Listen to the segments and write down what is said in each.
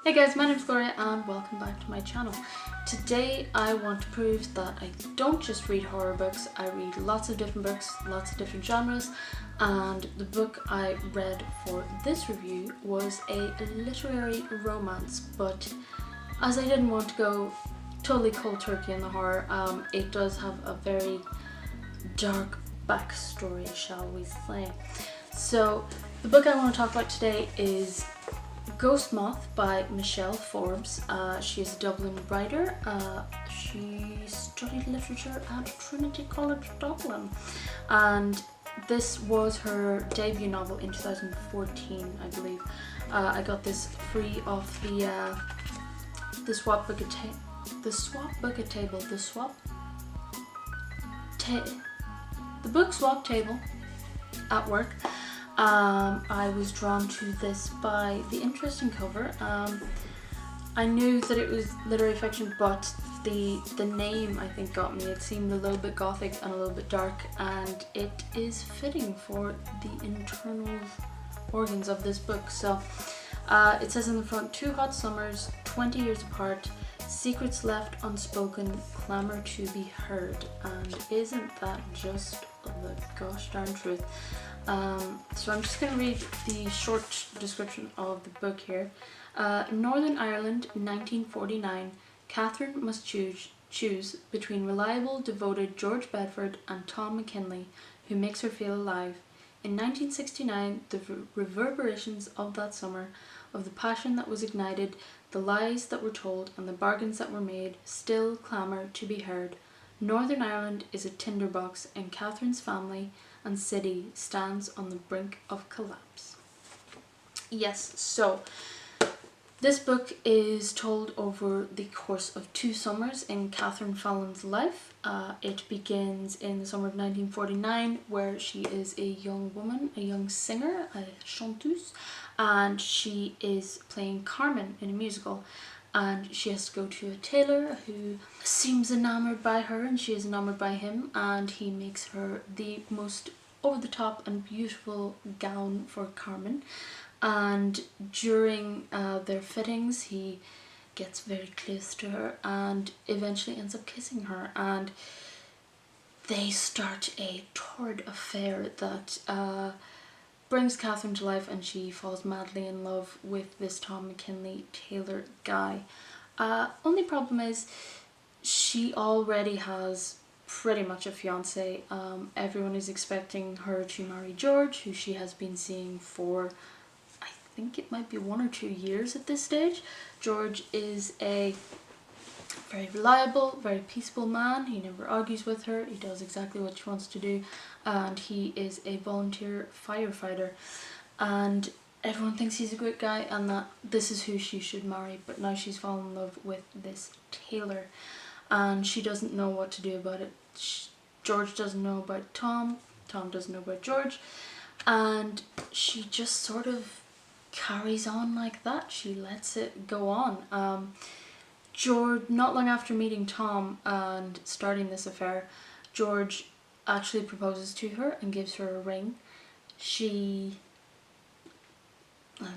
Hey guys, my name is Gloria and welcome back to my channel. Today I want to prove that I don't just read horror books, I read lots of different books, lots of different genres, and the book I read for this review was a literary romance, but as I didn't want to go totally cold turkey in the horror, it does have a very dark backstory, shall we say. So the book I want to talk about today is Ghost Moth by Michelle Forbes. She is a Dublin writer. She studied literature at Trinity College Dublin, and this was her debut novel in 2014, I believe. I got this free off the swap book book swap table at work. I was drawn to this by the interesting cover. I knew that it was literary fiction, but the name I think got me. It seemed a little bit gothic and a little bit dark, and it is fitting for the internal organs of this book. So it says in the front, 2 hot summers, 20 years apart, secrets left unspoken, clamour to be heard. And isn't that just the gosh darn truth? So I'm just going to read the short description of the book here. Northern Ireland, 1949. Catherine must choose between reliable, devoted George Bedford and Tom McKinley, who makes her feel alive. In 1969, the reverberations of that summer, of the passion that was ignited, the lies that were told, and the bargains that were made, still clamour to be heard. Northern Ireland is a tinderbox, and Catherine's family and city stands on the brink of collapse. Yes, so this book is told over the course of 2 summers in Catherine Fallon's life. It begins in the summer of 1949, where she is a young woman, a young singer, a chanteuse, and she is playing Carmen in a musical. And she has to go to a tailor who seems enamoured by her, and she is enamoured by him, and he makes her the most over-the-top and beautiful gown for Carmen. And during their fittings, he gets very close to her and eventually ends up kissing her, and they start a torrid affair that brings Catherine to life, and she falls madly in love with this Tom McKinley tailor guy. Only problem is she already has pretty much a fiance. Everyone is expecting her to marry George, who she has been seeing for, I think it might be 1 or 2 years at this stage. George is a very reliable, very peaceable man. He never argues with her. He does exactly what she wants to do, and he is a volunteer firefighter. And everyone thinks he's a great guy and that this is who she should marry, but now she's fallen in love with this tailor, and she doesn't know what to do about it. George doesn't know about Tom, Tom doesn't know about George, and she just sort of carries on like that. She lets it go on. George, not long after meeting Tom and starting this affair, George actually proposes to her and gives her a ring.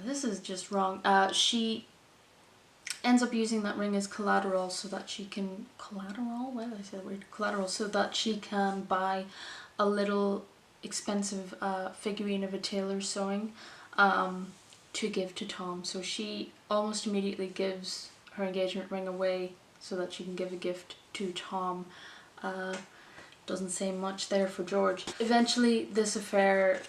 This is just wrong. She ends up using that ring as collateral so that she can, collateral, so that she can buy a little expensive figurine of a tailor sewing to give to Tom. So she almost immediately gives her engagement ring away so that she can give a gift to Tom. Doesn't say much there for George. Eventually this affair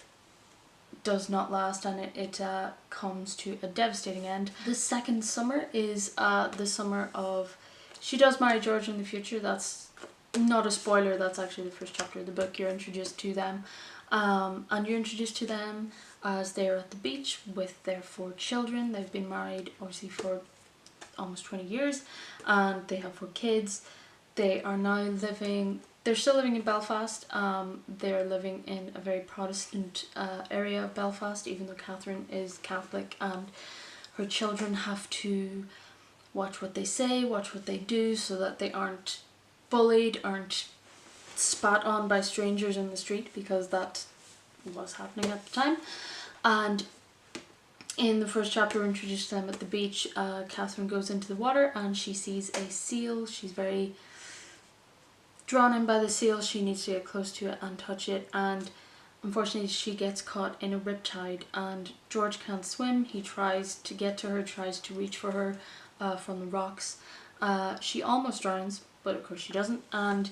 does not last, and it comes to a devastating end. The second summer is the summer of, she does marry George in the future. That's not a spoiler, that's actually the first chapter of the book. You're introduced to them, and you're introduced to them as they're at the beach with their 4 children. They've been married obviously for almost 20 years, and they have 4 kids. They are now living, they're still living in Belfast. They're living in a very Protestant area of Belfast, even though Catherine is Catholic, and her children have to watch what they say, watch what they do, so that they aren't bullied, aren't spat on by strangers in the street, because that was happening at the time. And In the first chapter, we're introduced to them at the beach. Catherine goes into the water and she sees a seal. She's very drawn in by the seal. She needs to get close to it and touch it, and unfortunately she gets caught in a riptide and George can't swim. He tries to get to her, tries to reach for her from the rocks. She almost drowns, but of course she doesn't, and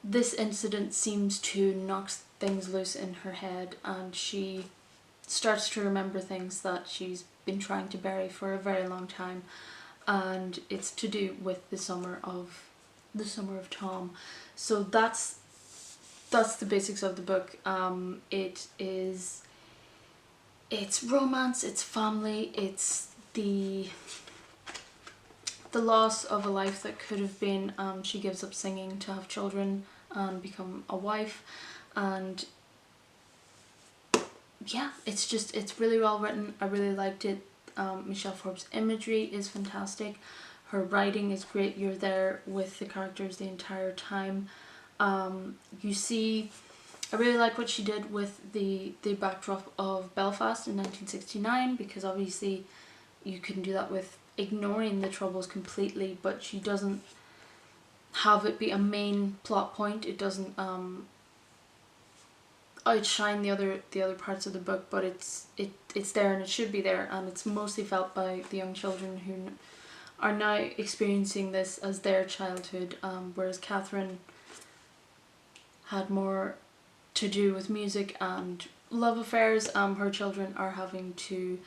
this incident seems to knock things loose in her head, and she starts to remember things that she's been trying to bury for a very long time, and it's to do with the summer of Tom. So that's the basics of the book. It's romance, it's family, it's the loss of a life that could have been. She gives up singing to have children and become a wife, and yeah, it's really well written. I really liked it. Michelle Forbes' imagery is fantastic. Her writing is great. You're there with the characters the entire time. You see, I really like what she did with the backdrop of Belfast in 1969, because obviously you couldn't do that with ignoring the Troubles completely, but she doesn't have it be a main plot point. It doesn't outshine the other parts of the book, but it's there and it should be there, and it's mostly felt by the young children who are now experiencing this as their childhood, whereas Catherine had more to do with music and love affairs. Her children are having to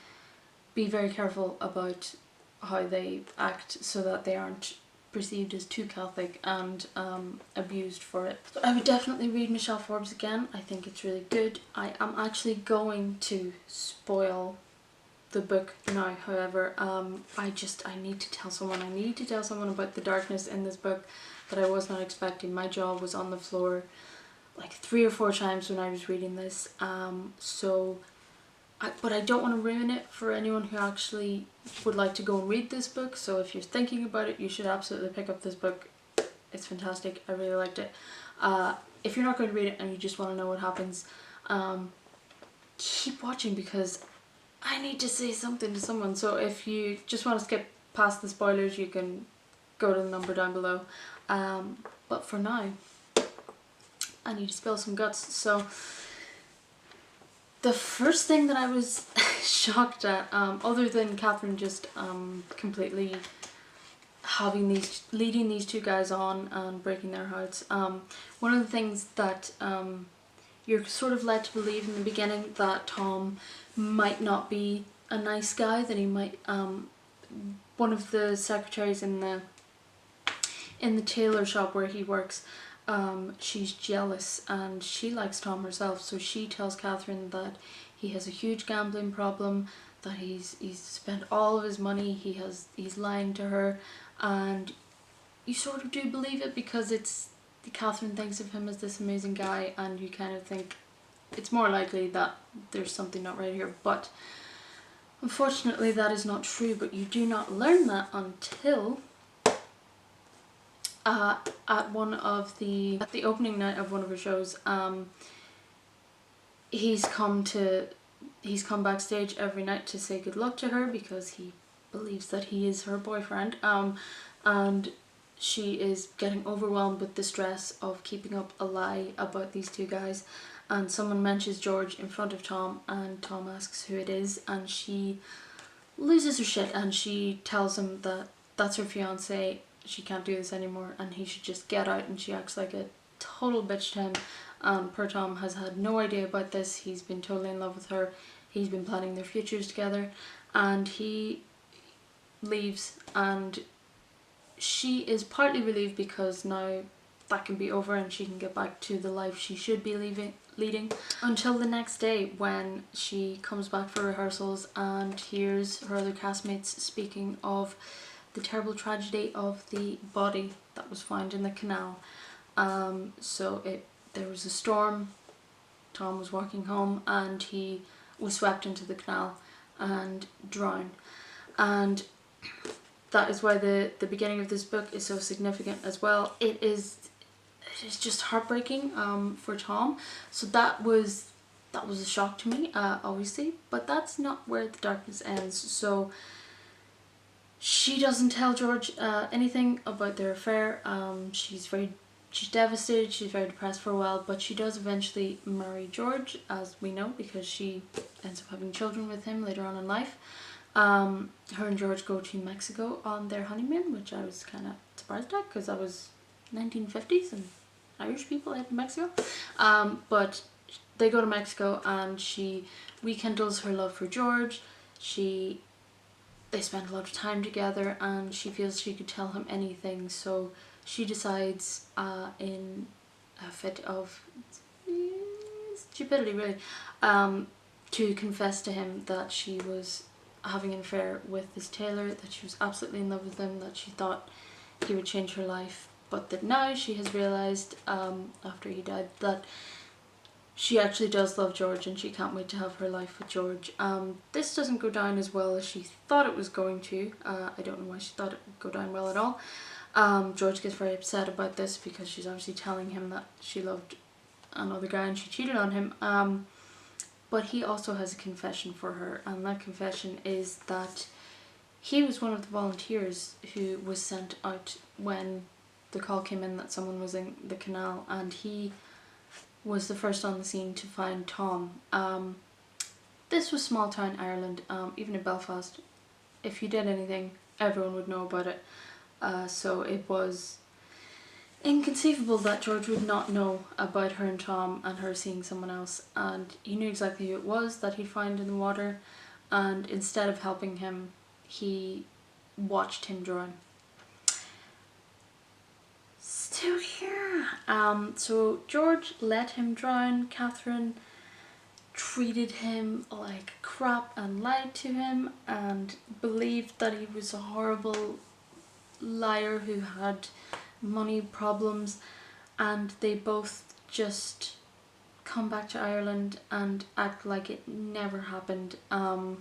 be very careful about how they act so that they aren't perceived as too Catholic and abused for it. So I would definitely read Michelle Forbes again. I think it's really good. I am actually going to spoil the book now, however. I need to tell someone. I need to tell someone about the darkness in this book that I was not expecting. My jaw was on the floor like 3 or 4 times when I was reading this. But I don't want to ruin it for anyone who actually would like to go and read this book. So if you're thinking about it, you should absolutely pick up this book. It's fantastic. I really liked it. If you're not going to read it and you just want to know what happens, keep watching, because I need to say something to someone. So if you just want to skip past the spoilers, you can go to the number down below. But for now, I need to spill some guts. So the first thing that I was shocked at, other than Catherine just completely leading these 2 guys on and breaking their hearts, one of the things that you're sort of led to believe in the beginning, that Tom might not be a nice guy, that he might, one of the secretaries in the tailor shop where he works, she's jealous and she likes Tom herself, so she tells Catherine that he has a huge gambling problem, that he's spent all of his money, he's lying to her, and you sort of do believe it, because Catherine thinks of him as this amazing guy, and you kind of think it's more likely that there's something not right here. But unfortunately that is not true, but you do not learn that until at the opening night of one of her shows. He's come backstage every night to say good luck to her, because he believes that he is her boyfriend, and she is getting overwhelmed with the stress of keeping up a lie about these 2 guys, and someone mentions George in front of Tom, and Tom asks who it is, and she loses her shit, and she tells him that that's her fiancé, she can't do this anymore, and he should just get out, and she acts like a total bitch to him. Poor Tom has had no idea about this. He's been totally in love with her. He's been planning their futures together, and he leaves, and she is partly relieved because now that can be over and she can get back to the life she should be leading, until the next day when she comes back for rehearsals and hears her other castmates speaking of the terrible tragedy of the body that was found in the canal. There was a storm, Tom was walking home, and he was swept into the canal and drowned. And that is why the beginning of this book is so significant as well. It is just heartbreaking for Tom. So that was that was a shock to me, obviously, but that's not where the darkness ends. So she doesn't tell George anything about their affair. She's devastated, she's very depressed for a while, but she does eventually marry George, as we know, because she ends up having children with him later on in life. Her and George go to Mexico on their honeymoon, which I was kind of surprised at, because that was 1950s and Irish people out in Mexico. But they go to Mexico and she rekindles her love for George. They spend a lot of time together and she feels she could tell him anything, so she decides in a fit of stupidity really, to confess to him that she was having an affair with this tailor, that she was absolutely in love with him, that she thought he would change her life, but that now she has realised, after he died, that she actually does love George and she can't wait to have her life with George. This doesn't go down as well as she thought it was going to. I don't know why she thought it would go down well at all. George gets very upset about this because she's obviously telling him that she loved another guy and she cheated on him. But he also has a confession for her, and that confession is that he was one of the volunteers who was sent out when the call came in that someone was in the canal, and he was the first on the scene to find Tom. This was small town Ireland, even in Belfast. If you did anything, everyone would know about it. So it was inconceivable that George would not know about her and Tom and her seeing someone else, and he knew exactly who it was that he'd find in the water, and instead of helping him, he watched him drown. Still here. So George let him drown. Catherine treated him like crap and lied to him and believed that he was a horrible liar who had money problems, and they both just come back to Ireland and act like it never happened, and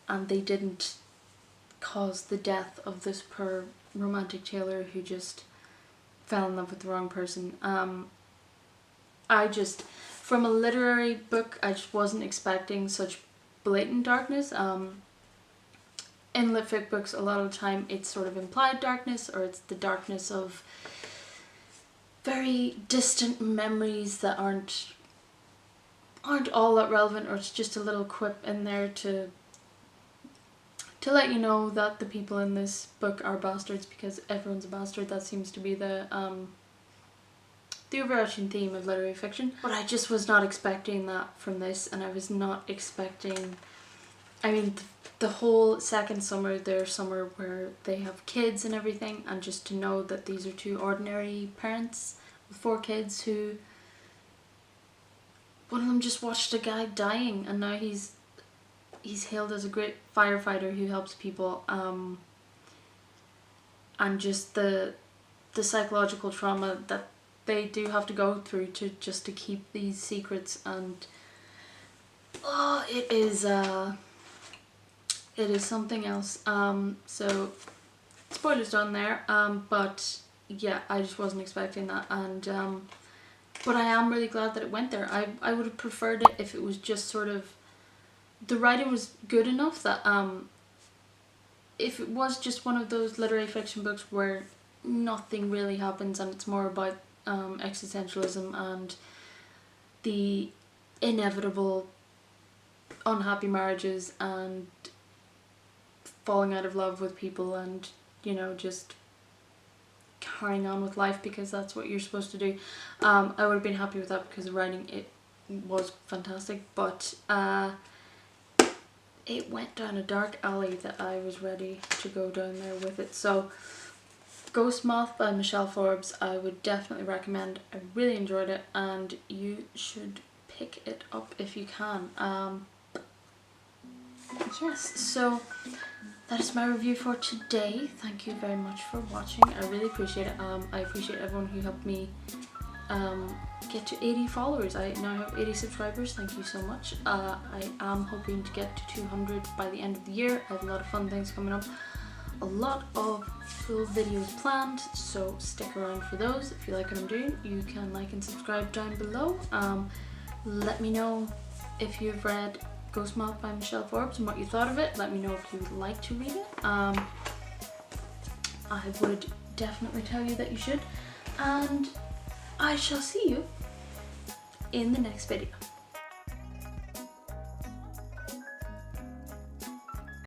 they didn't cause the death of this poor romantic tailor who just fell in love with the wrong person. From a literary book, I just wasn't expecting such blatant darkness. In lit fic books, a lot of the time it's sort of implied darkness, or it's the darkness of very distant memories that aren't all that relevant, or it's just a little quip in there to let you know that the people in this book are bastards, because everyone's a bastard. That seems to be the overarching theme of literary fiction. But I just was not expecting that from this, and I was not expecting, I mean, the whole second summer, their summer where they have kids and everything, and just to know that these are two ordinary parents with 4 kids who, one of them just watched a guy dying and now he's hailed as a great firefighter who helps people, and just the psychological trauma that they do have to go through to keep these secrets, and it is something else. So spoilers done there, but yeah, I just wasn't expecting that, and but I am really glad that it went there. I would have preferred it if it was just sort of, the writing was good enough that if it was just one of those literary fiction books where nothing really happens and it's more about existentialism and the inevitable unhappy marriages and falling out of love with people, and you know, just carrying on with life because that's what you're supposed to do, I would have been happy with that because the writing, it was fantastic, but it went down a dark alley that I was ready to go down there with it. So Ghost Moth by Michelle Forbes, I would definitely recommend. I really enjoyed it and you should pick it up if you can. Yes, so that is my review for today. Thank you very much for watching. I really appreciate it. I appreciate everyone who helped me get to 80 followers. I now have 80 subscribers. Thank you so much. I am hoping to get to 200 by the end of the year. I have a lot of fun things coming up. A lot of full videos planned, so stick around for those. If you like what I'm doing, you can like and subscribe down below. Let me know if you've read Ghost Moth by Michelle Forbes and what you thought of it. Let me know if you would like to read it. I would definitely tell you that you should, and I shall see you in the next video.